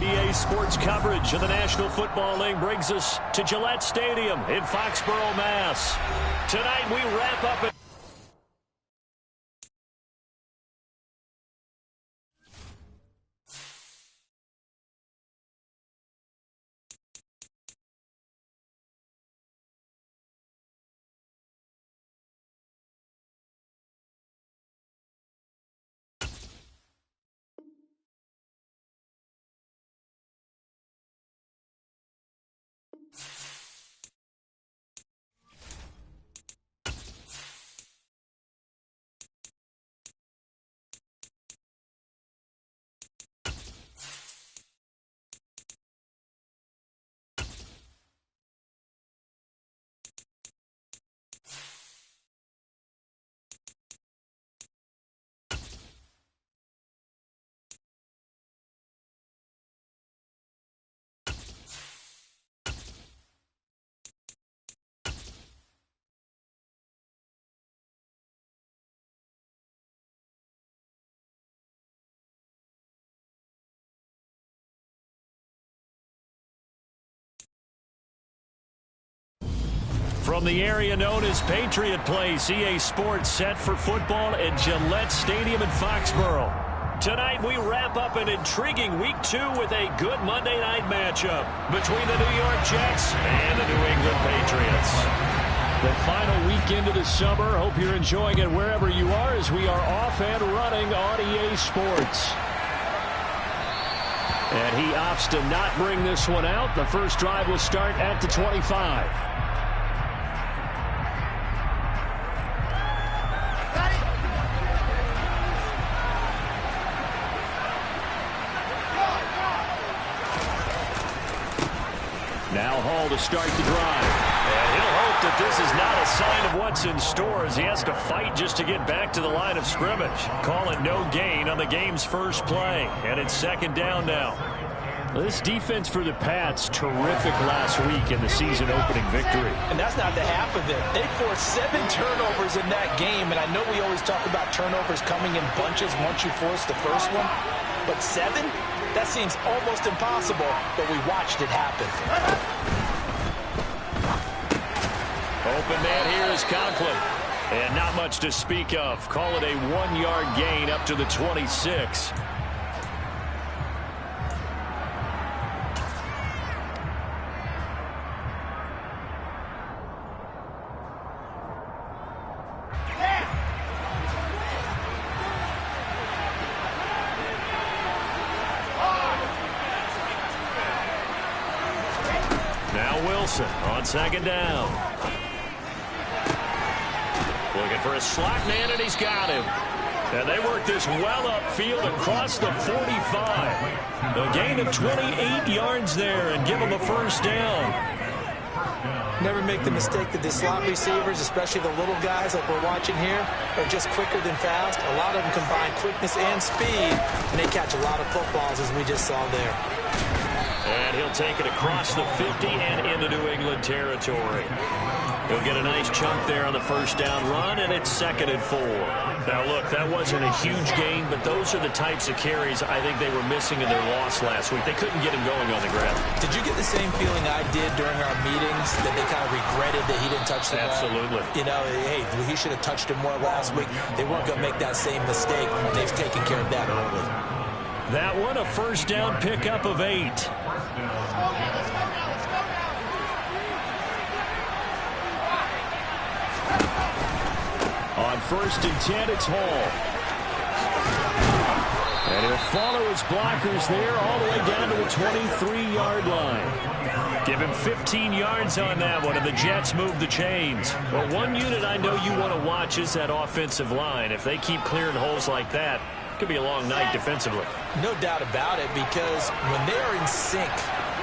EA Sports coverage of the National Football League brings us to Gillette Stadium in Foxborough, Mass. Tonight we wrap up at from the area known as Patriot Place, EA Sports set for football at Gillette Stadium in Foxborough. Tonight we wrap up an intriguing Week 2 with a good Monday night matchup between the New York Jets and the New England Patriots. The final weekend of the summer. Hope you're enjoying it wherever you are as we are off and running on EA Sports. And he opts to not bring this one out. The first drive will start at the 25. Now Hall to start the drive. And he'll hope that this is not a sign of what's in store as he has to fight just to get back to the line of scrimmage. Call it no gain on the game's first play. And it's second down now. This defense for the Pats, terrific last week in the season-opening victory. And that's not the half of it. They forced 7 turnovers in that game. And I know we always talk about turnovers coming in bunches once you force the first one. But 7? That seems almost impossible, but we watched it happen. Open man here is Conklin. And not much to speak of. Call it a 1-yard gain up to the 26. On second down. Looking for a slot man, and he's got him. And they work this well upfield across the 45. A gain of 28 yards there and give him a first down. Never make the mistake that the slot receivers, especially the little guys like we're watching here, are just quicker than fast. A lot of them combine quickness and speed, and they catch a lot of footballs, as we just saw there. And he'll take it across the 50 and into New England territory. He'll get a nice chunk there on the first down run, and it's 2nd and 4. Now, look, that wasn't a huge gain, but those are the types of carries I think they were missing in their loss last week. They couldn't get him going on the ground. Did you get the same feeling I did during our meetings, that they kind of regretted that he didn't touch the ball? Absolutely. You know, hey, he should have touched him more last week. They weren't going to make that same mistake. They've taken care of that early. That one, a first down pickup of 8. On 1st and 10, it's Hall. And he'll follow his blockers there all the way down to the 23-yard line. Give him 15 yards on that one, and the Jets move the chains. Well, one unit I know you want to watch is that offensive line. If they keep clearing holes like that, it could be a long night defensively. No doubt about it, because when they're in sync,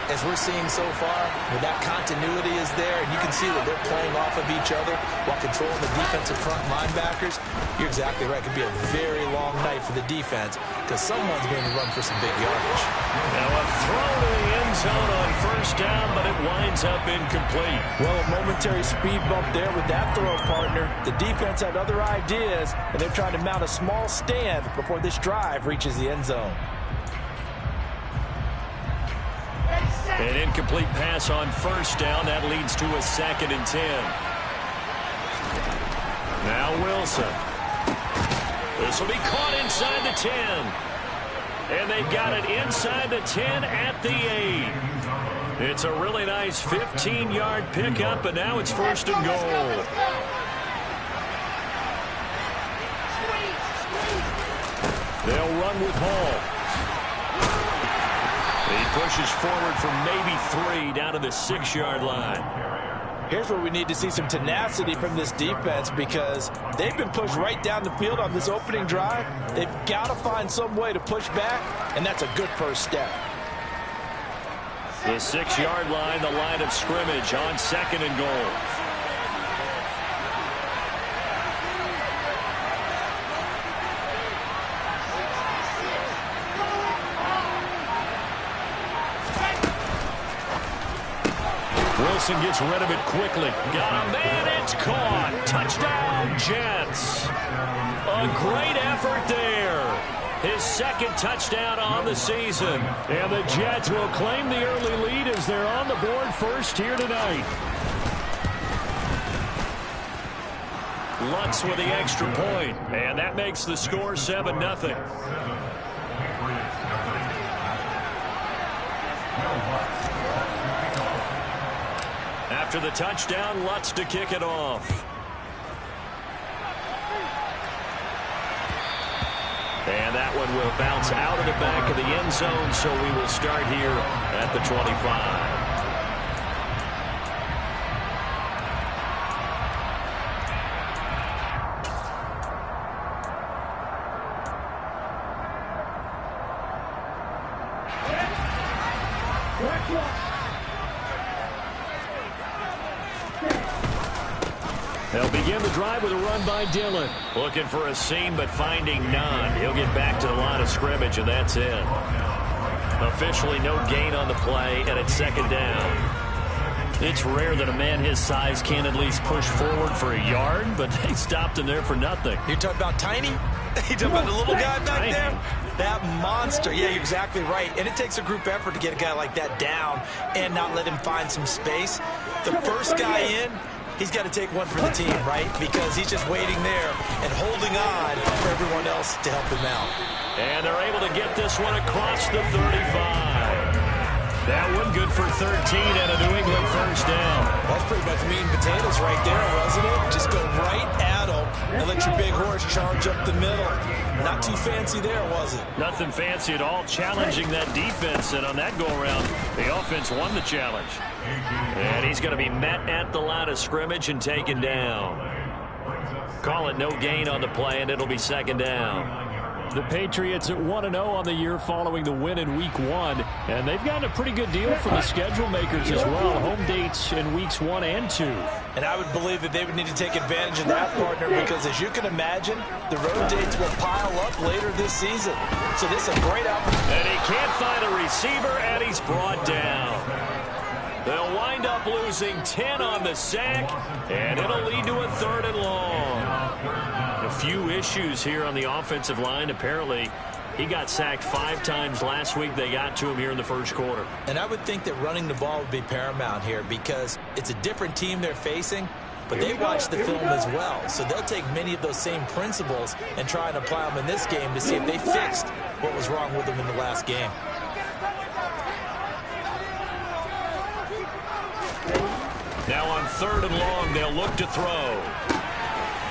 as we're seeing so far, when that continuity is there, and you can see that they're playing off of each other while controlling the defensive front linebackers, you're exactly right. It could be a very long night for the defense because someone's going to run for some big yardage. Now a throw to the end zone on first down, but it winds up incomplete. Well, a momentary speed bump there with that throw, partner. The defense had other ideas, and they're trying to mount a small stand before this drive reaches the end zone. An incomplete pass on first down. That leads to a 2nd and 10. Now Wilson. This will be caught inside the 10. And they've got it inside the 10 at the 8. It's a really nice 15-yard pickup, and now it's 1st and goal. They'll run with Hall. He pushes forward for maybe 3 down to the 6-yard line. Here's where we need to see some tenacity from this defense because they've been pushed right down the field on this opening drive. They've got to find some way to push back, and that's a good first step. The 6-yard line, the line of scrimmage on 2nd and goal. Wilson gets rid of it quickly. Got a man, it's caught. Touchdown, Jets. A great effort there. His 2nd touchdown on the season. And the Jets will claim the early lead as they're on the board first here tonight. Lutz with the extra point, and that makes the score 7-0. After the touchdown, Lutz to kick it off. And that one will bounce out of the back of the end zone, so we will start here at the 25. They'll begin the drive with a run by Dillon. Looking for a seam, but finding none. He'll get back to the line of scrimmage, and that's it. Officially no gain on the play, and it's 2nd down. It's rare that a man his size can at least push forward for a yard, but they stopped him there for nothing. You're talking about tiny? You're talking about the little guy back there? That monster. Yeah, you're exactly right. And it takes a group effort to get a guy like that down and not let him find some space. The first guy in, he's got to take one for the team, right? Because he's just waiting there and holding on for everyone else to help him out. And they're able to get this one across the 35. That one good for 13 and a New England first down. That's pretty much meat and potatoes right there, wasn't it? Just go right at them and let your big horse charge up the middle. Not too fancy there, was it? Nothing fancy at all, challenging that defense. And on that go-around, the offense won the challenge. And he's going to be met at the line of scrimmage and taken down. Call it no gain on the play, and it'll be 2nd down. The Patriots at 1-0 on the year following the win in Week 1. And they've gotten a pretty good deal from the schedule makers as well. Home dates in Weeks 1 and 2. And I would believe that they would need to take advantage of that, partner, because as you can imagine, the road dates will pile up later this season. So this is a great opportunity. And he can't find a receiver, and he's brought down. They'll wind up losing 10 on the sack, and it'll lead to a 3rd and long. A few issues here on the offensive line. Apparently, he got sacked 5 times last week. They got to him here in the first quarter. And I would think that running the ball would be paramount here because it's a different team they're facing, but they watch the film as well. So they'll take many of those same principles and try and apply them in this game to see if they fixed what was wrong with them in the last game. Now on 3rd and long, they'll look to throw.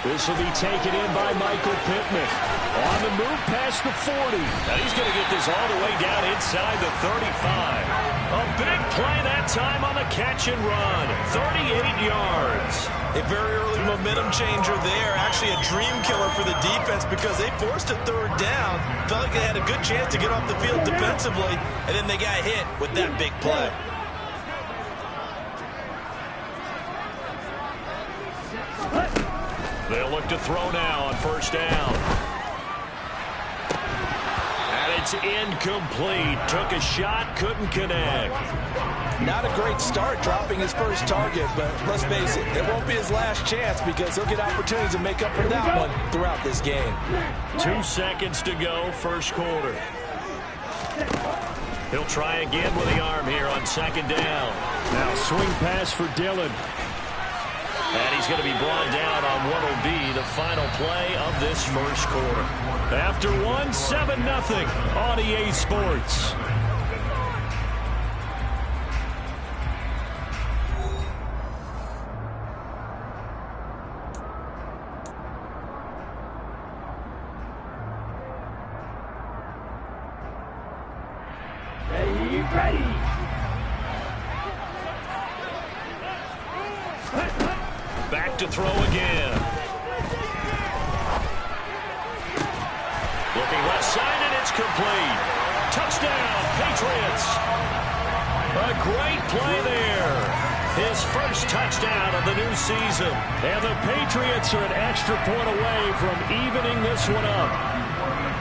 This will be taken in by Michael Pittman. On the move past the 40. Now he's going to get this all the way down inside the 35. A big play that time on the catch and run. 38 yards. A very early momentum changer there. Actually a dream killer for the defense because they forced a 3rd down. Felt like they had a good chance to get off the field defensively, and then they got hit with that big play. They'll look to throw now on 1st down. And it's incomplete. Took a shot, couldn't connect. Not a great start dropping his first target, but let's face it, it won't be his last chance because he'll get opportunities to make up for that one throughout this game. 2 seconds to go, first quarter. He'll try again with the arm here on second down. Now swing pass for Dillon. And he's going to be brought down on what will be the final play of this first quarter. After one, 7-0 on EA Sports. Back to throw again. Looking left side, and it's complete. Touchdown, Patriots. A great play there. His first touchdown of the new season. And the Patriots are an extra point away from evening this one up.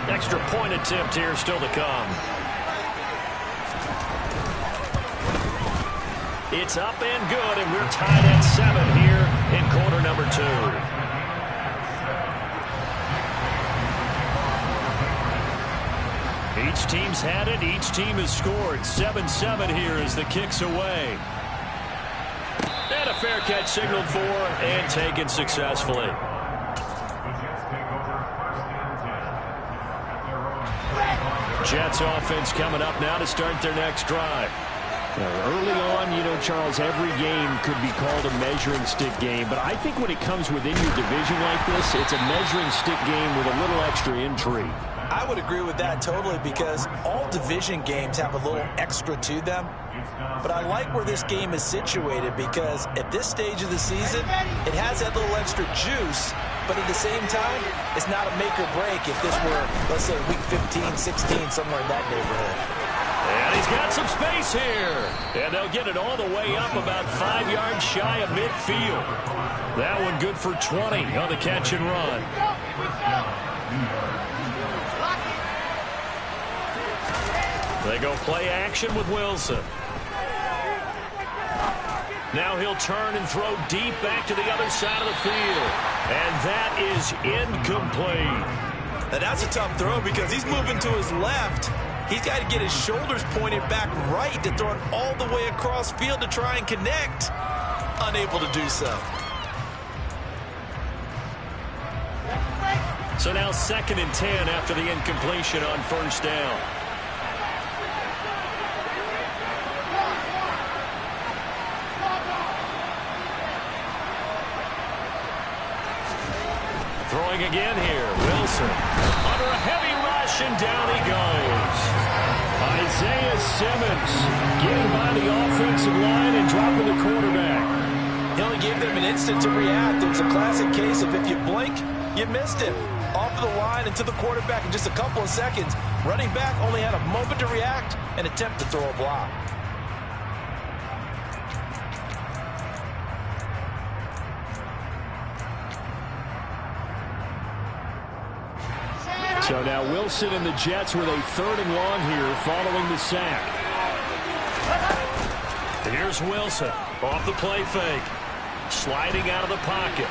Extra point attempt here still to come. It's up and good, and we're tied at 7 here in quarter number 2. Each team's had it. Each team has scored. 7-7 here as the kick's away. And a fair catch signaled for and taken successfully. Jets offense coming up now to start their next drive. Early on, you know, Charles, every game could be called a measuring stick game. But I think when it comes within your division like this, it's a measuring stick game with a little extra intrigue. I would agree with that totally because all division games have a little extra to them. But I like where this game is situated because at this stage of the season, it has that little extra juice. But at the same time, it's not a make or break if this were, let's say, week 15, 16, somewhere in that neighborhood. And he's got some space here. And they'll get it all the way up about 5 yards shy of midfield. That one good for 20 on the catch and run. They go play action with Wilson. Now he'll turn and throw deep back to the other side of the field. And that is incomplete. Now that's a tough throw because he's moving to his left. He's got to get his shoulders pointed back right to throw it all the way across field to try and connect. Unable to do so. So now 2nd and 10 after the incompletion on first down. Throwing again here. Wilson under a heavy rush, and down he goes. Isaiah Simmons getting by the offensive line and dropping the quarterback. He only gave them an instant to react. It's a classic case of if you blink, you missed him. Off of the line and to the quarterback in just a couple of seconds. Running back only had a moment to react and attempt to throw a block. So now Wilson and the Jets with a 3rd and long here following the sack. Here's Wilson off the play fake. Sliding out of the pocket.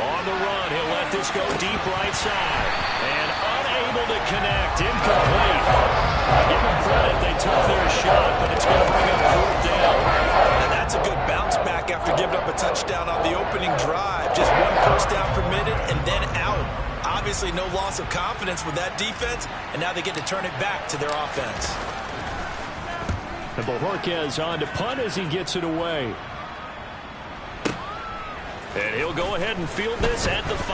On the run, he'll let this go deep right side. And unable to connect. Incomplete. I give them credit. They took their shot, but it's going to bring up 4th down. And that's a good bounce back after giving up a touchdown on the opening drive. Just 1 first down permitted and then out. Obviously no loss of confidence with that defense, and now they get to turn it back to their offense. And Bojorquez on to punt as he gets it away. And he'll go ahead and field this at the 5.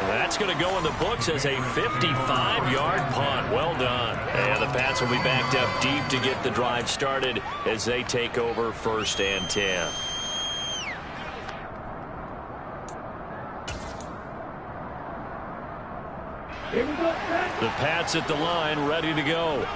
That's going to go in the books as a 55-yard punt. Well done. And the Pats will be backed up deep to get the drive started as they take over 1st and 10. The Pats at the line, ready to go.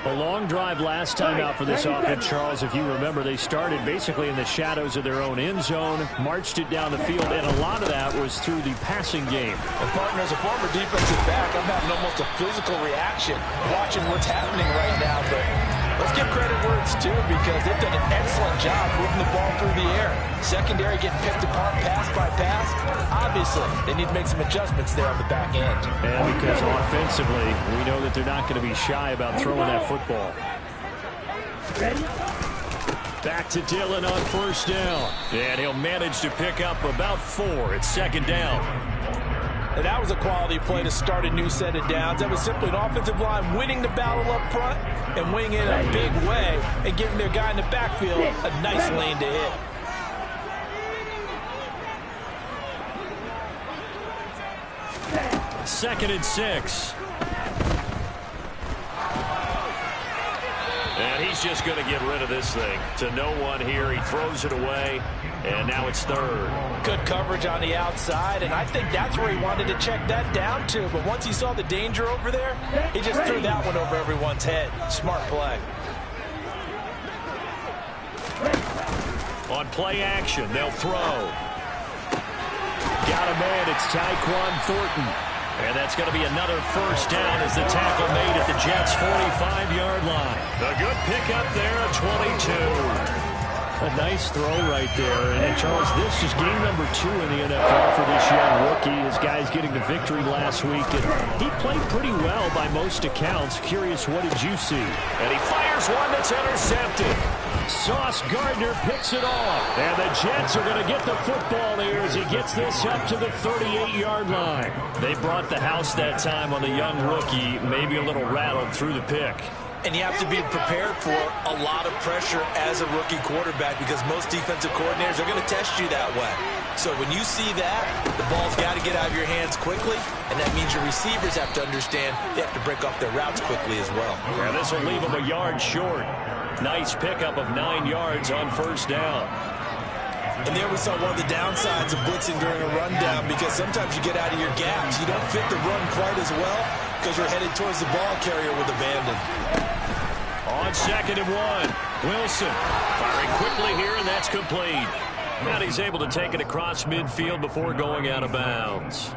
A long drive last time out for this offense, Charles. If you remember, they started basically in the shadows of their own end zone, marched it down the field, and a lot of that was through the passing game. And partner, as a former defensive back, I'm having almost a physical reaction watching what's happening right now. But Let's give credit where it's due because they've done an excellent job moving the ball through the air. Secondary getting picked apart pass by pass. Obviously, they need to make some adjustments there on the back end. And because offensively, we know that they're not going to be shy about throwing that football. Back to Dillon on first down. And he'll manage to pick up about 4. It's second down. And that was a quality play to start a new set of downs. That was simply an offensive line winning the battle up front and winning it in a big way and giving their guy in the backfield a nice lane to hit. Second and 6. And he's just going to get rid of this thing. To no one here. He throws it away. And now it's third. Good coverage on the outside, and I think that's where he wanted to check that down to. But once he saw the danger over there, he just threw that one over everyone's head. Smart play. On play action, they'll throw. Got a man. It's Tyquan Thornton. And that's going to be another first down as the tackle made at the Jets' 45-yard line. A good pickup there at 22. A nice throw right there. And Charles, this is game number 2 in the NFL for this young rookie. His guys getting the victory last week. And he played pretty well by most accounts. Curious, what did you see? And he fires one that's intercepted. Sauce Gardner picks it off. And the Jets are going to get the football here as he gets this up to the 38-yard line. They brought the house that time on the young rookie. Maybe a little rattled through the pick. And you have to be prepared for a lot of pressure as a rookie quarterback because most defensive coordinators are going to test you that way. So when you see that, the ball's got to get out of your hands quickly, and that means your receivers have to understand they have to break off their routes quickly as well. Yeah, this will leave them a yard short. Nice pickup of 9 yards on first down. And there we saw one of the downsides of blitzing during a rundown because sometimes you get out of your gaps. You don't fit the run quite as well because you're headed towards the ball carrier with abandon. On second and 1, Wilson firing quickly here, and that's complete. And he's able to take it across midfield before going out of bounds.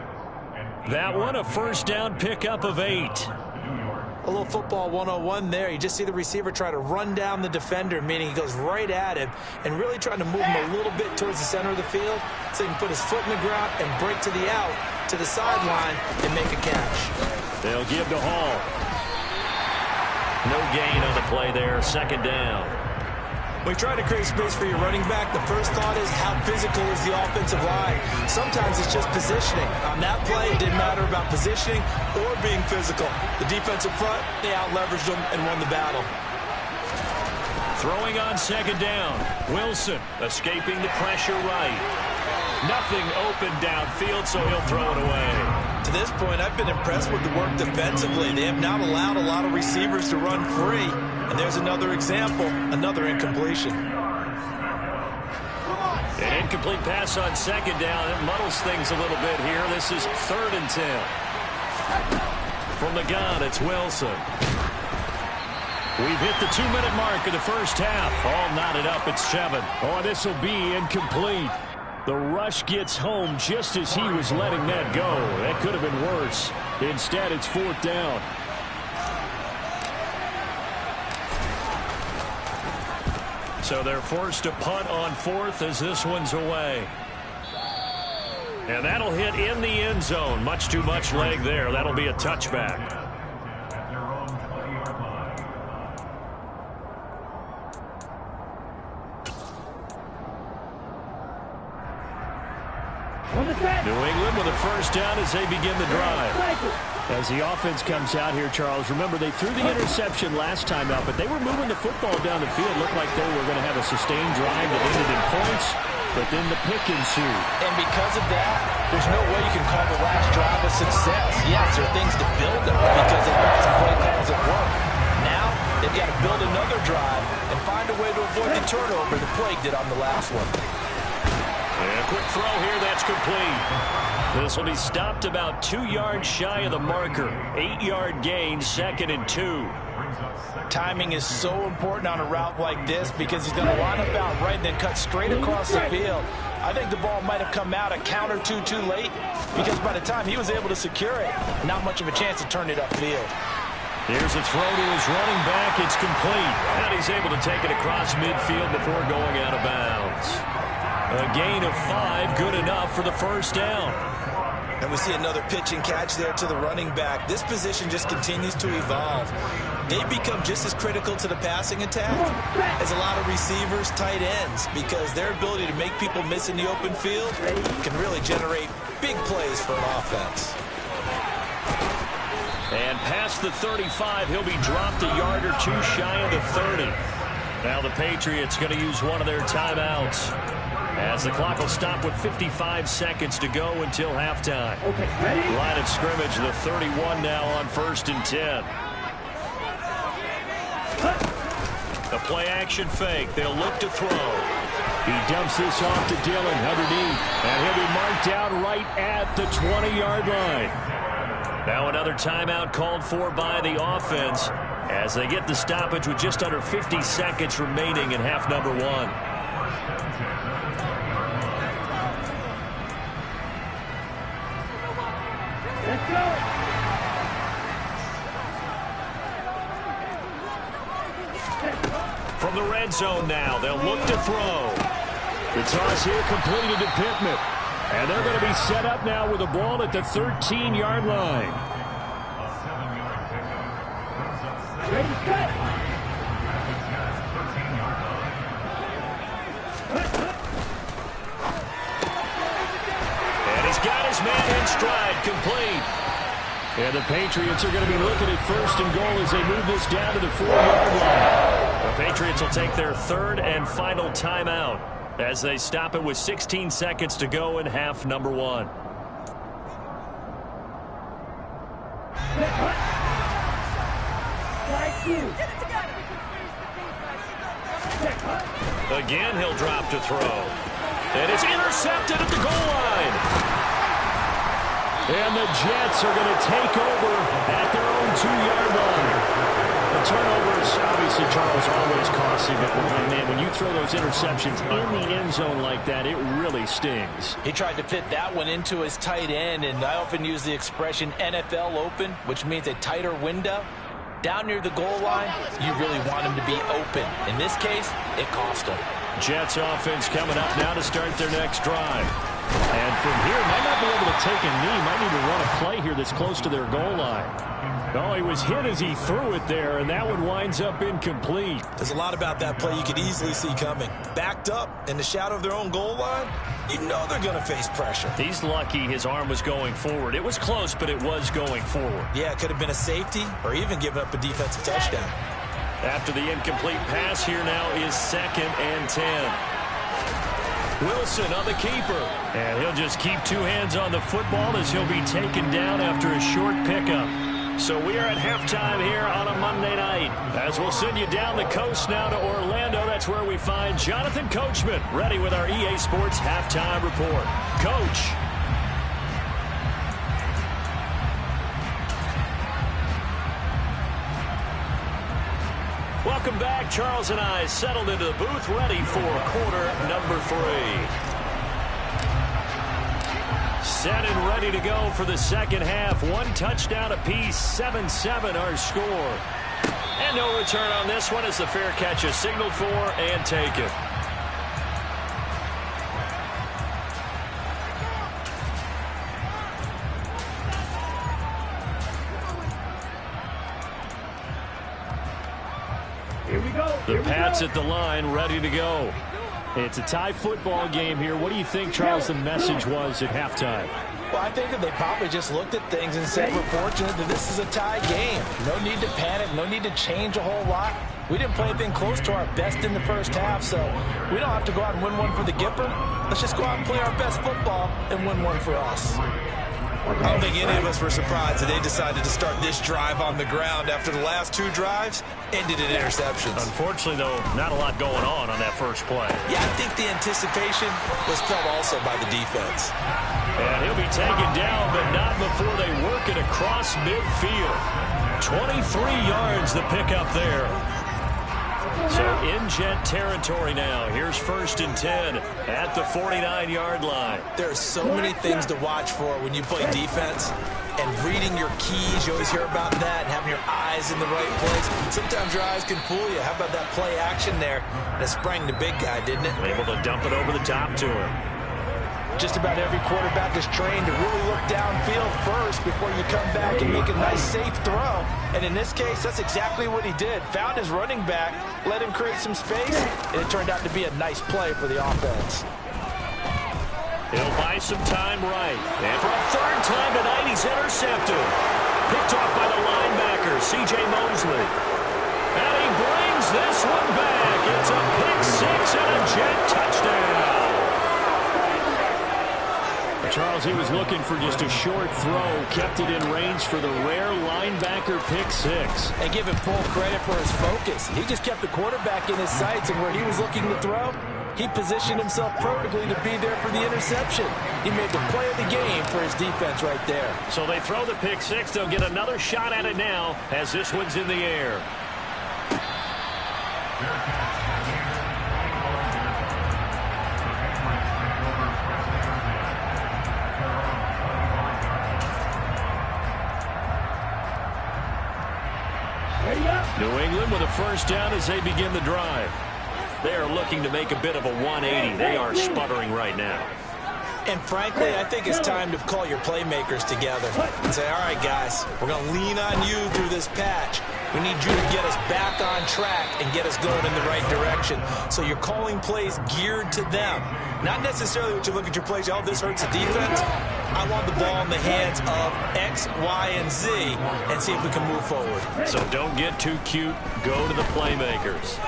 That one, a first down pickup of 8. A little football 101 there. You just see the receiver try to run down the defender, meaning he goes right at him and really trying to move him a little bit towards the center of the field so he can put his foot in the ground and break to the out, to the sideline, and make a catch. They'll give to Hall. No gain on the play there. Second down. When you try to create space for your running back, the first thought is how physical is the offensive line. Sometimes it's just positioning. On that play, it didn't matter about positioning or being physical. The defensive front, they out-leveraged them and won the battle. Throwing on second down. Wilson escaping the pressure right. Nothing open downfield, so he'll throw it away. To this point, I've been impressed with the work defensively. They have not allowed a lot of receivers to run free. And there's another example, another incompletion. An incomplete pass on second down. It muddles things a little bit here. This is 3rd and 10. From the gun, it's Wilson. We've hit the 2-minute mark of the first half. All knotted up at 7. Oh, this will be incomplete. The rush gets home just as he was letting that go. That could have been worse. Instead, it's 4th down. So they're forced to punt on 4th as this one's away. And that'll hit in the end zone. Much too much leg there. That'll be a touchback. New England with a first down as they begin the drive. As the offense comes out here, Charles, remember they threw the interception last time out, but they were moving the football down the field. Looked like they were going to have a sustained drive that ended in points, but then the pick ensued. And because of that, there's no way you can call the last drive a success. Yes, there are things to build on because they've got some play calls at work. Now, they've got to build another drive and find a way to avoid the turnover the Plague did on the last one. And a quick throw here, that's complete. This will be stopped about 2 yards shy of the marker. 8-yard gain, 2nd and 2. Timing is so important on a route like this because he's going to line up out right and then cut straight across the field. I think the ball might have come out a count or two too late because by the time he was able to secure it, not much of a chance to turn it upfield. Here's a throw to his running back. It's complete. And he's able to take it across midfield before going out of bounds. A gain of 5, good enough for the first down. And we see another pitch and catch there to the running back. This position just continues to evolve. They become just as critical to the passing attack as a lot of receivers, tight ends, because their ability to make people miss in the open field can really generate big plays for an offense. And past the 35, he'll be dropped a yard or two shy of the 30. Now the Patriots going to use one of their timeouts, as the clock will stop with 55 seconds to go until halftime. Line of scrimmage, the 31 now on 1st and 10. The play-action fake. They'll look to throw. He dumps this off to Dillon underneath, and he'll be marked out right at the 20-yard line. Now another timeout called for by the offense as they get the stoppage with just under 50 seconds remaining in half number 1. Let's go. From the red zone now, they'll look to throw. The toss here completed to Pittman. And they're going to be set up now with the ball at the 13-yard line. And he's got his man in stride, complete. And the Patriots are going to be looking at 1st and goal as they move this down to the 4-yard line. The Patriots will take their 3rd and final timeout as they stop it with 16 seconds to go in half number 1. Again, he'll drop to throw. And it's intercepted at the goal line. And the Jets are going to take over at their own 2-yard line. The turnovers, obviously, Charles, always costly, but man, when you throw those interceptions in the end zone like that, it really stings. He tried to fit that one into his tight end, and I often use the expression NFL open, which means a tighter window. Down near the goal line, you really want him to be open. In this case, it cost him. Jets offense coming up now to start their next drive. And from here, might not be able to take a knee, might need to run a play here that's close to their goal line. Oh, he was hit as he threw it there, and that one winds up incomplete. There's a lot about that play you could easily see coming. Backed up in the shadow of their own goal line, you know they're going to face pressure. He's lucky his arm was going forward. It was close, but it was going forward. Yeah, it could have been a safety or even given up a defensive touchdown. After the incomplete pass, here now is 2nd and 10. Wilson on the keeper. And he'll just keep 2 hands on the football as he'll be taken down after a short pickup. So we are at halftime here on a Monday night. As we'll send you down the coast now to Orlando, that's where we find Jonathan Coachman ready with our EA Sports halftime report. Coach. Welcome back. Charles and I settled into the booth ready for quarter number 3. Set and ready to go for the second half. 1 touchdown apiece, 7-7 our score. And no return on this one as the fair catch is signaled for and taken. Here we go. The Pats at the line, ready to go. It's a tie football game here. What do you think, Charles, the message was at halftime? Well, I think that they probably just looked at things and said, we're fortunate that this is a tie game. No need to panic, no need to change a whole lot. We didn't play anything close to our best in the first half, so we don't have to go out and win one for the Gipper. Let's just go out and play our best football and win one for us. I don't think any of us were surprised that they decided to start this drive on the ground after the last 2 drives ended in interceptions. Unfortunately, though, not a lot going on that first play. Yeah, I think the anticipation was felt also by the defense. And he'll be taken down, but not before they work it across midfield. 23 yards the pickup there. So in Jet territory now. Here's 1st and 10 at the 49-yard line. There are so many things to watch for when you play defense. and reading your keys. You always hear about that, and having your eyes in the right place. Sometimes your eyes can fool you. How about that play action there? That sprang the big guy, didn't it? Able to dump it over the top to him. Just about every quarterback is trained to really look downfield first before you come back and make a nice, safe throw. And in this case, that's exactly what he did. Found his running back, let him create some space, and it turned out to be a nice play for the offense. He'll buy some time right. And for a third time tonight, he's intercepted. Picked off by the linebacker, C.J. Mosley. And he brings this one back. It's a pick six and a Jet touchdown. Charles, he was looking for just a short throw, kept it in range for the rare linebacker pick six. And give him full credit for his focus. He just kept the quarterback in his sights, and where he was looking to throw, he positioned himself perfectly to be there for the interception. He made the play of the game for his defense right there. So they throw the pick six. They'll get another shot at it now as this one's in the air. New England with a first down as they begin the drive. They are looking to make a bit of a 180. They are sputtering right now. And frankly, I think it's time to call your playmakers together and say, all right, guys, we're going to lean on you through this patch. We need you to get us back on track and get us going in the right direction. So you're calling plays geared to them. Not necessarily what you look at your plays, oh, this hurts the defense. I want the ball in the hands of X, Y, and Z and see if we can move forward. So don't get too cute. Go to the playmakers.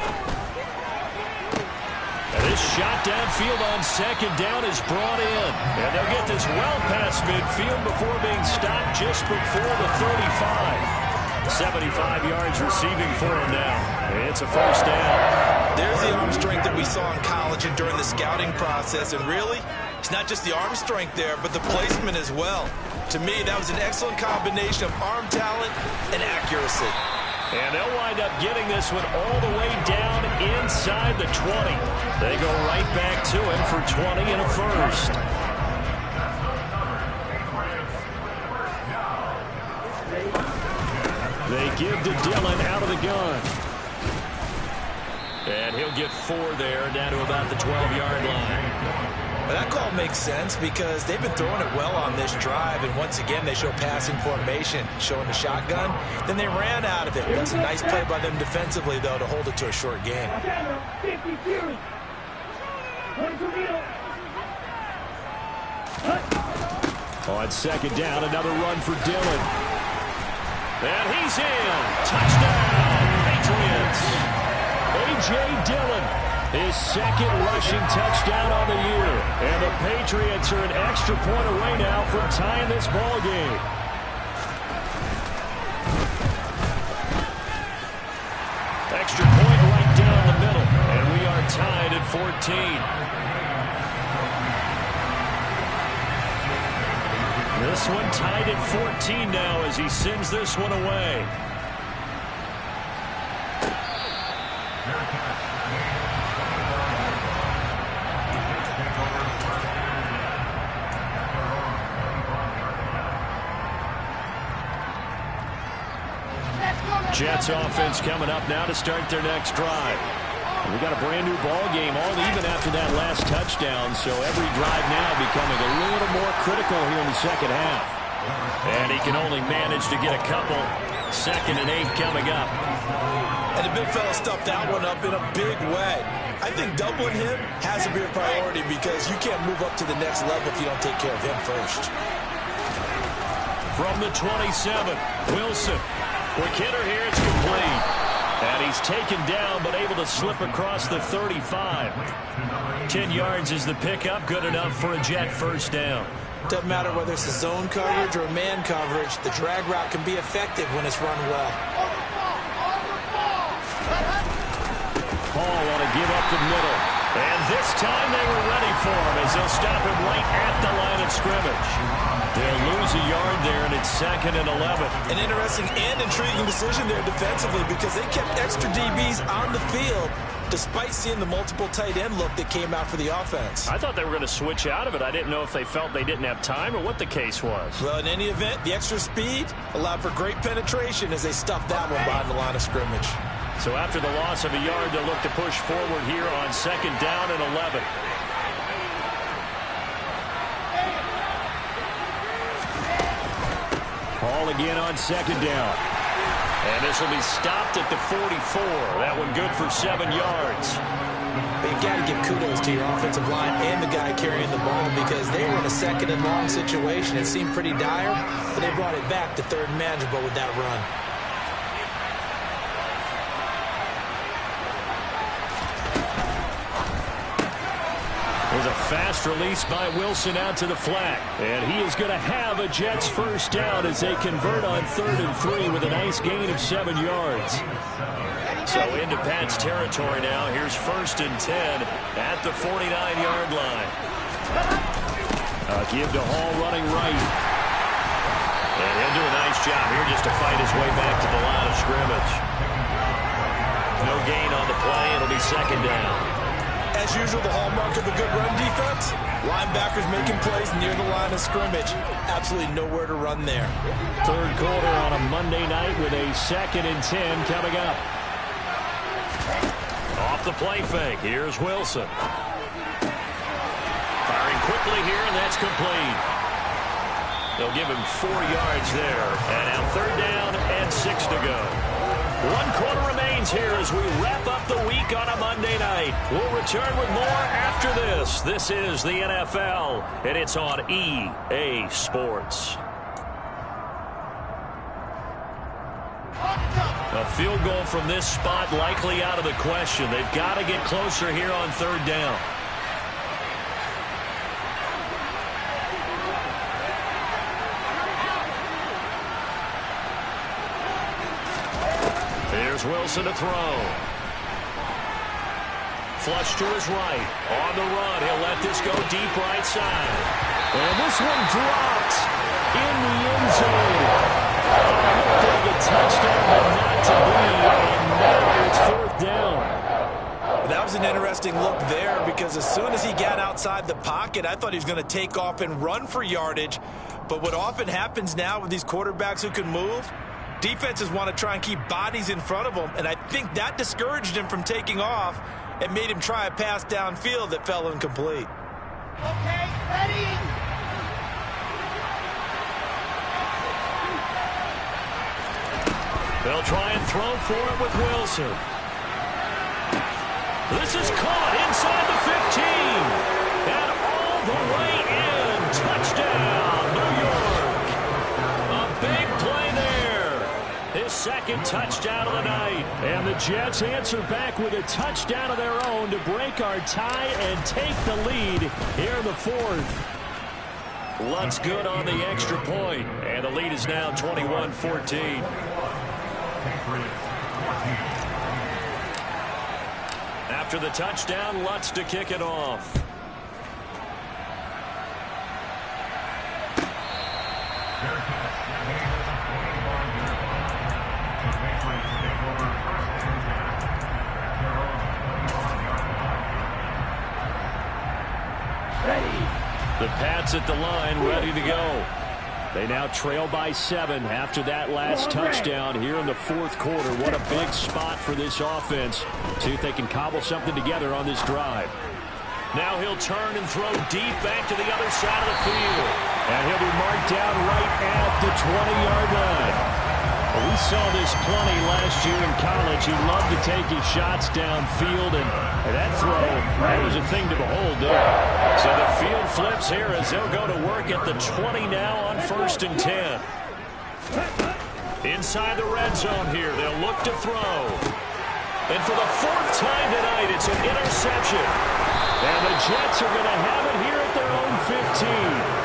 This shot downfield on second down is brought in. And they'll get this well past midfield before being stopped just before the 35. 75 yards receiving for him now. It's a first down. There's the arm strength that we saw in college and during the scouting process. And really, it's not just the arm strength there, but the placement as well. To me, that was an excellent combination of arm talent and accuracy. And they'll wind up getting this one all the way down inside the 20. They go right back to him for 20 and a first. They give to Dillon out of the gun. And he'll get 4 there, down to about the 12-yard line. But that call makes sense because they've been throwing it well on this drive, and once again they show passing formation, showing the shotgun. Then they ran out of it. That's a nice play by them defensively, though, to hold it to a short game. On second down, another run for Dillon. And he's in. Touchdown, Patriots. A.J. Dillon. His second rushing touchdown on the year. And the Patriots are an extra point away now from tying this ball game. Extra point right down the middle. And we are tied at 14. This one tied at 14 now as he sends this one away. Jets offense coming up now to start their next drive. We got a brand new ball game all even after that last touchdown, so every drive now becoming a little more critical here in the second half. And he can only manage to get a couple. 2nd and 8 coming up. And the big fella stuffed that one up in a big way. I think doubling him has to be a priority because you can't move up to the next level if you don't take care of him first. From the 27, Wilson. Quick hitter here, it's complete. And he's taken down, but able to slip across the 35. 10 yards is the pickup, good enough for a Jet first down. Doesn't matter whether it's a zone coverage or a man coverage, the drag route can be effective when it's run well. Hall want to give up the middle. And this time they were ready for him as they'll stop him right at the line of scrimmage. They'll lose a yard there, and it's It's 2nd and 11. An interesting and intriguing decision there defensively because they kept extra DBs on the field despite seeing the multiple tight end look that came out for the offense. I thought they were going to switch out of it. I didn't know if they felt they didn't have time or what the case was. Well, in any event, the extra speed allowed for great penetration as they stuffed that one behind the line of scrimmage. So after the loss of a yard, they'll look to push forward here on 2nd down and 11. Ball again on 2nd down. And this will be stopped at the 44. That one good for 7 yards. You've got to give kudos to your offensive line and the guy carrying the ball because they were in a 2nd and long situation. It seemed pretty dire, but they brought it back to 3rd and manageable with that run. There's a fast release by Wilson out to the flat. And he is going to have a Jets first down as they convert on 3rd and 3 with a nice gain of 7 yards. So into Pat's territory now. Here's 1st and 10 at the 49-yard line. Give to Hall running right. And he'll do a nice job here just to fight his way back to the line of scrimmage. No gain on the play. It'll be 2nd down. As usual, the hallmark of a good run defense, linebackers making plays near the line of scrimmage. Absolutely nowhere to run there. 3rd quarter on a Monday night with a 2nd and 10 coming up. Off the play fake. Here's Wilson. Firing quickly here, and that's complete. They'll give him 4 yards there. And now 3rd down and 6 to go. 1 quarter remains here as we wrap up the week on a Monday night. We'll return with more after this. This is the NFL, and it's on EA Sports. A field goal from this spot likely out of the question. They've got to get closer here on 3rd down. Here's Wilson to throw. Flush to his right. On the run. He'll let this go deep right side. And this one dropped in the end zone. A touchdown, but not to be. And now it's 4th down. That was an interesting look there because as soon as he got outside the pocket, I thought he was going to take off and run for yardage. But what often happens now with these quarterbacks who can move, defenses want to try and keep bodies in front of them, and I think that discouraged him from taking off and made him try a pass downfield that fell incomplete. Okay, ready? They'll try and throw for it with Wilson. This is caught inside the 15. And all the way in. Touchdown, New York. A big play there. His 2nd touchdown of the night. And the Jets answer back with a touchdown of their own to break our tie and take the lead here in the 4th. Lutz good on the extra point. And the lead is now 21-14. After the touchdown, Lutz to kick it off. The Pats at the line, ready to go. They now trail by 7 after that last touchdown here in the 4th quarter. What a big spot for this offense. See if they can cobble something together on this drive. Now he'll turn and throw deep back to the other side of the field. And he'll be marked down right at the 20-yard line. Well, we saw this plenty last year in college. He loved to take his shots downfield, and that throw, that was a thing to behold there. So the field flips here as they'll go to work at the 20 now on 1st and 10. Inside the red zone here, they'll look to throw. And for the 4th time tonight, it's an interception. And the Jets are going to have it here at their own 15.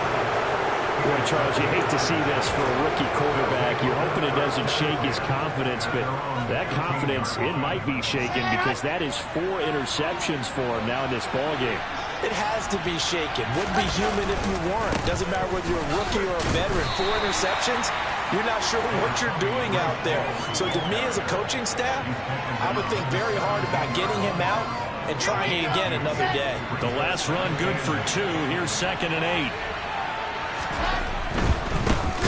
Boy, Charles, you hate to see this for a rookie quarterback. You're hoping it doesn't shake his confidence, but that confidence, it might be shaken because that is 4 interceptions for him now in this ballgame. It has to be shaken. Wouldn't be human if you weren't. Doesn't matter whether you're a rookie or a veteran. 4 interceptions, you're not sure what you're doing out there. So to me as a coaching staff, I would think very hard about getting him out and trying it again another day. The last run good for 2. Here's 2nd and 8.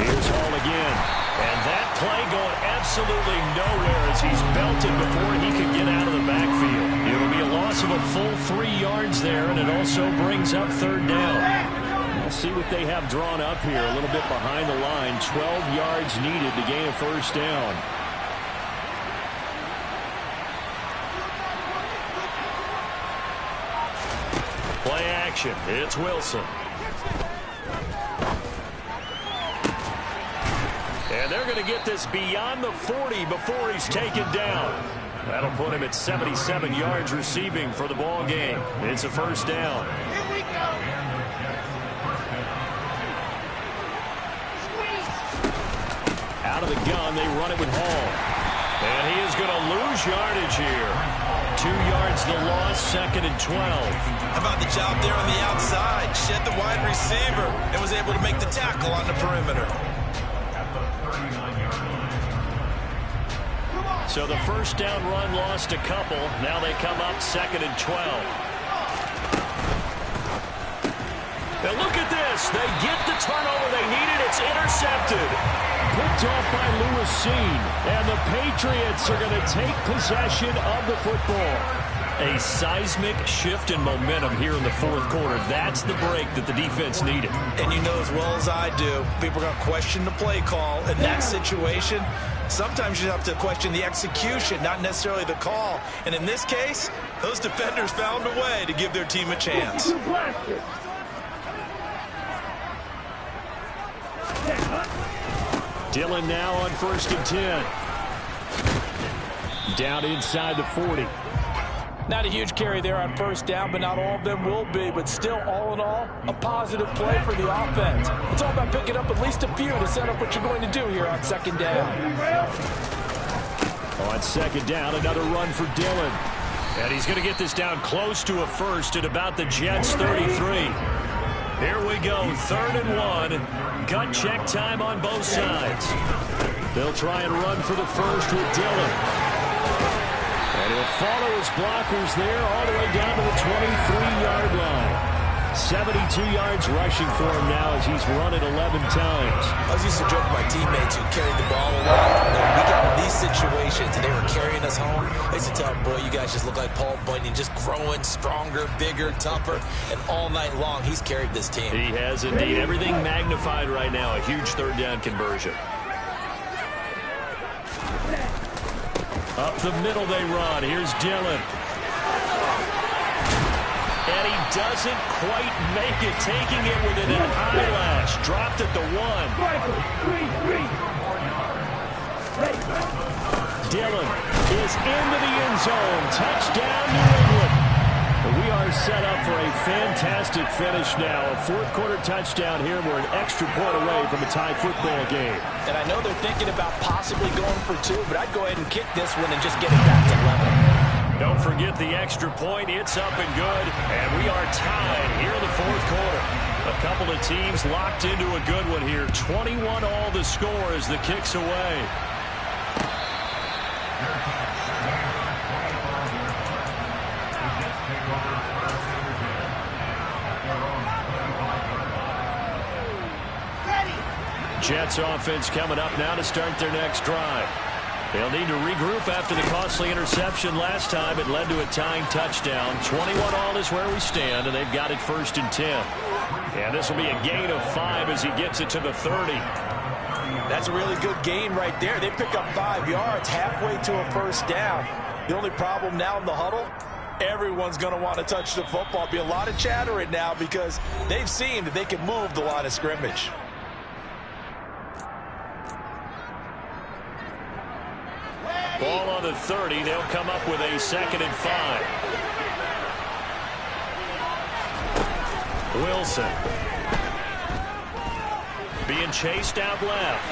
Here's Hall again. And that play going absolutely nowhere as he's belted before he could get out of the backfield. It'll be a loss of a full 3 yards there, and it also brings up 3rd down. We'll see what they have drawn up here. A little bit behind the line. 12 yards needed to gain a 1st down. Play action. It's Wilson. And they're going to get this beyond the 40 before he's taken down. That'll put him at 77 yards receiving for the ball game. It's a 1st down. Here we go. Out of the gun, they run it with Hall. And he is going to lose yardage here. 2 yards the loss, 2nd and 12. How about the job there on the outside? Shed the wide receiver and was able to make the tackle on the perimeter. So the 1st down run lost a couple. Now they come up 2nd and 12. Now look at this. They get the turnover they needed. It's intercepted. Picked off by Lewis Seen. And the Patriots are going to take possession of the football. A seismic shift in momentum here in the 4th quarter. That's the break that the defense needed. And you know as well as I do, people are going to question the play call. In that situation, sometimes you have to question the execution, not necessarily the call. And in this case, those defenders found a way to give their team a chance. Dillon now on 1st and 10. Down inside the 40. Not a huge carry there on 1st down, but not all of them will be. But still, all in all, a positive play for the offense. It's all about picking up at least a few to set up what you're going to do here on 2nd down. On 2nd down, another run for Dillon. And he's going to get this down close to a 1st at about the Jets' 33. Here we go, 3rd and 1. Gut check time on both sides. They'll try and run for the 1st with Dillon. And he'll follow his blockers there all the way down to the 23-yard line. 72 yards rushing for him now as he's run it 11 times. I was used to joke with my teammates who carried the ball a lot. When we got in these situations and they were carrying us home, I used to tell them, boy, you guys just look like Paul Bunyan, just growing stronger, bigger, tougher. And all night long, he's carried this team. He has indeed. Everything magnified right now. A huge 3rd down conversion. Up the middle they run. Here's Dillon. And he doesn't quite make it, taking it within an eyelash. Dropped at the 1. Dillon is into the end zone. Touchdown, New England. We are set up for a fantastic finish now. A 4th quarter touchdown here. We're an extra point away from a tie football game. And I know they're thinking about possibly going for 2, but I'd go ahead and kick this one and just get it back to level. Don't forget the extra point. It's up and good. And we are tied here in the 4th quarter. A couple of teams locked into a good one here. 21 all the score as the kick's away. Jets offense coming up now to start their next drive. They'll need to regroup after the costly interception last time. It led to a tying touchdown. 21 all is where we stand, and they've got it 1st and 10. And this will be a gain of 5 as he gets it to the 30. That's a really good gain right there. They pick up 5 yards halfway to a 1st down. The only problem now in the huddle, everyone's going to want to touch the football. Be a lot of chattering now because they've seen that they can move the line of scrimmage. Ball on the 30. They'll come up with a 2nd and 5. Wilson being chased out left.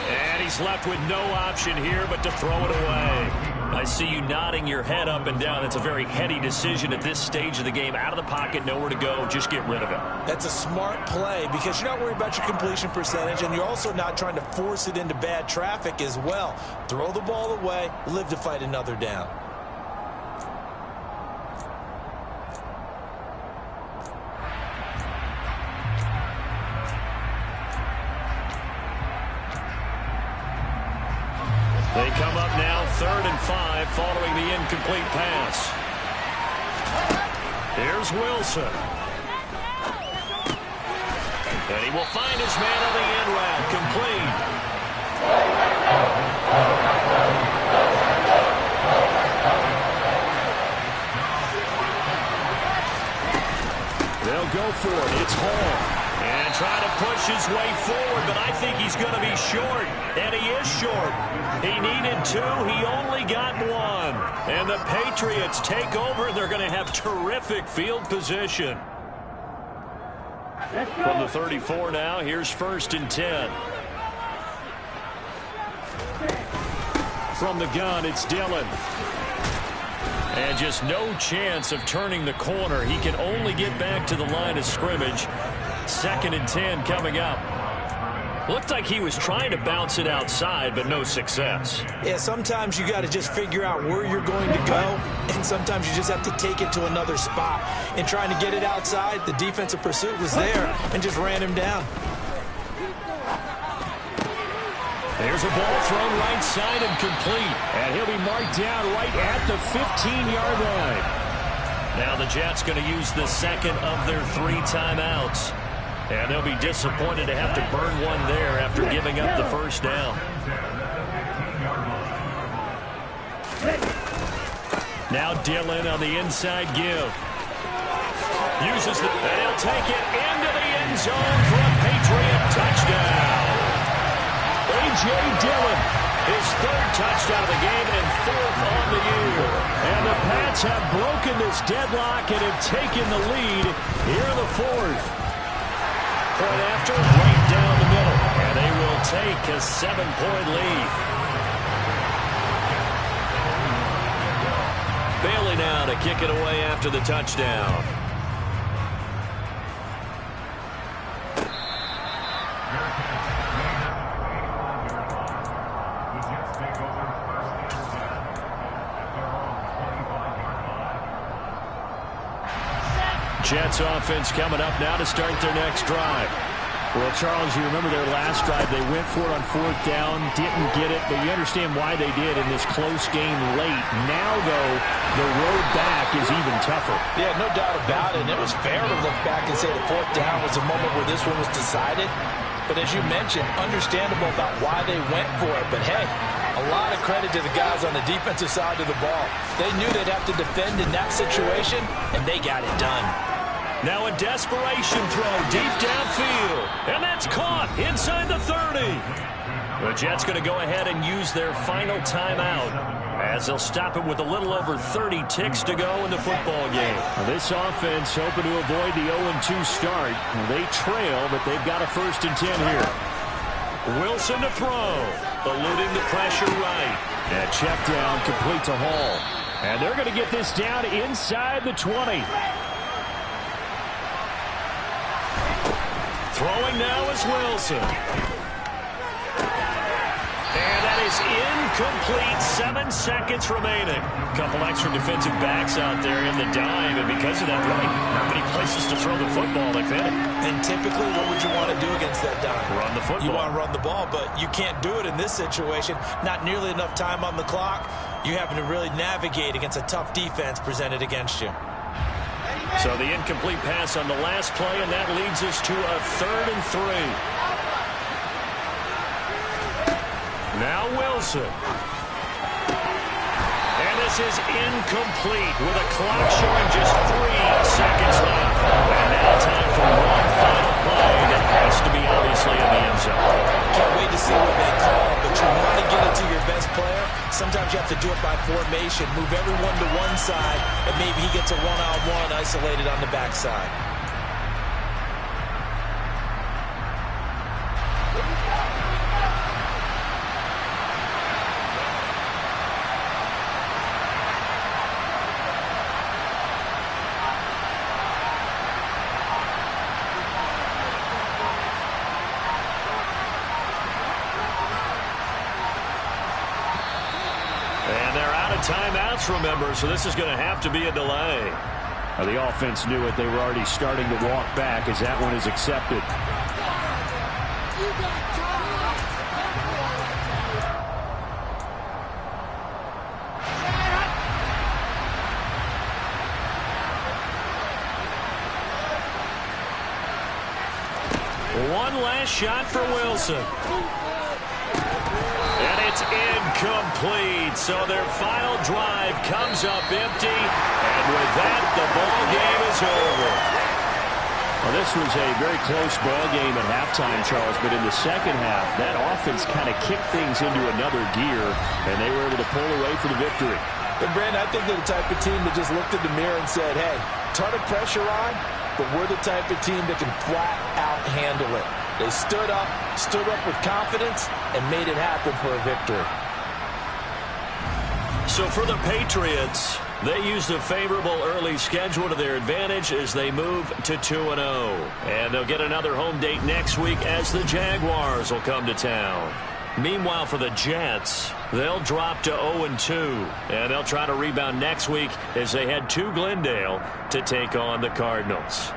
And he's left with no option here but to throw it away. I see you nodding your head up and down. It's a very heady decision at this stage of the game. Out of the pocket, nowhere to go. Just get rid of it. That's a smart play because you're not worried about your completion percentage, and you're also not trying to force it into bad traffic as well. Throw the ball away, live to fight another down. They come up now 3rd and 5 following the incomplete pass. Here's Wilson. And he will find his man on the end route. Complete. They'll go for it. It's Hall. And trying to push his way forward, but I think he's going to be short. And he is short. He needed 2. He only got 1. And the Patriots take over, and they're going to have terrific field position. From the 34 now, here's 1st and 10. From the gun, it's Dillon. And just no chance of turning the corner. He can only get back to the line of scrimmage. 2nd and 10 coming up. Looked like he was trying to bounce it outside, but no success. Yeah, sometimes you got to just figure out where you're going to go, and sometimes you just have to take it to another spot. And trying to get it outside, the defensive pursuit was there and just ran him down. There's a ball thrown right side and complete. And he'll be marked down right at the 15-yard line. Now the Jets going to use the 2nd of their 3 timeouts. And they'll be disappointed to have to burn one there after giving up the 1st down. Now Dillon on the inside give. Uses the... And he'll take it into the end zone for a Patriot touchdown. A.J. Dillon, his 3rd touchdown of the game and 4th on the year. And the Pats have broken this deadlock and have taken the lead here in the 4th. Point after, right down the middle. And they will take a 7-point lead. Bailey now to kick it away after the touchdown. Jets offense coming up now to start their next drive. Well, Charles, you remember their last drive. They went for it on 4th down, didn't get it, but you understand why they did in this close game late. Now, though, the road back is even tougher. Yeah, no doubt about it. And it was fair to look back and say the 4th down was a moment where this one was decided. But as you mentioned, understandable about why they went for it. But, hey, a lot of credit to the guys on the defensive side of the ball. They knew they'd have to defend in that situation, and they got it done. Now a desperation throw deep downfield. And that's caught inside the 30. The Jets going to go ahead and use their final timeout as they'll stop it with a little over 30 ticks to go in the football game. Now this offense hoping to avoid the 0-2 start. They trail, but they've got a 1st and 10 here. Wilson to throw. Eluding the pressure right. And check down complete to Hall. And they're going to get this down inside the 20. Throwing now is Wilson. And that is incomplete. 7 seconds remaining. Couple extra defensive backs out there in the dime, and because of that, really not many places to throw the football. They've hit it. And typically, what would you want to do against that dime? Run the football. You want to run the ball, but you can't do it in this situation. Not nearly enough time on the clock. You're having to really navigate against a tough defense presented against you. So the incomplete pass on the last play, and that leads us to a 3rd and 3. Now Wilson. And this is incomplete with a clock showing just 3 seconds left. And now time for one final play that has to be obviously in the end zone. Can't wait to see what they call, but you want to get it to your best player. Sometimes you have to do it by formation. Move everyone to one side, and maybe he gets a one-on-one isolated on the backside. of timeouts, remember, so this is going to have to be a delay. Well, the offense knew it. They were already starting to walk back as that one is accepted. One last shot for Wilson. And it's incomplete. So their final drive comes up empty. And with that, the ball game is over. Well, this was a very close ball game at halftime, Charles, but in the second half, that offense kind of kicked things into another gear, and they were able to pull away for the victory. And Brandon, I think they're the type of team that just looked in the mirror and said, hey, ton of pressure on, but we're the type of team that can flat out handle it. They stood up with confidence, and made it happen for a victory. So for the Patriots, they used a favorable early schedule to their advantage as they move to 2-0. And they'll get another home date next week as the Jaguars will come to town. Meanwhile, for the Jets, they'll drop to 0-2. And they'll try to rebound next week as they head to Glendale to take on the Cardinals.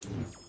it.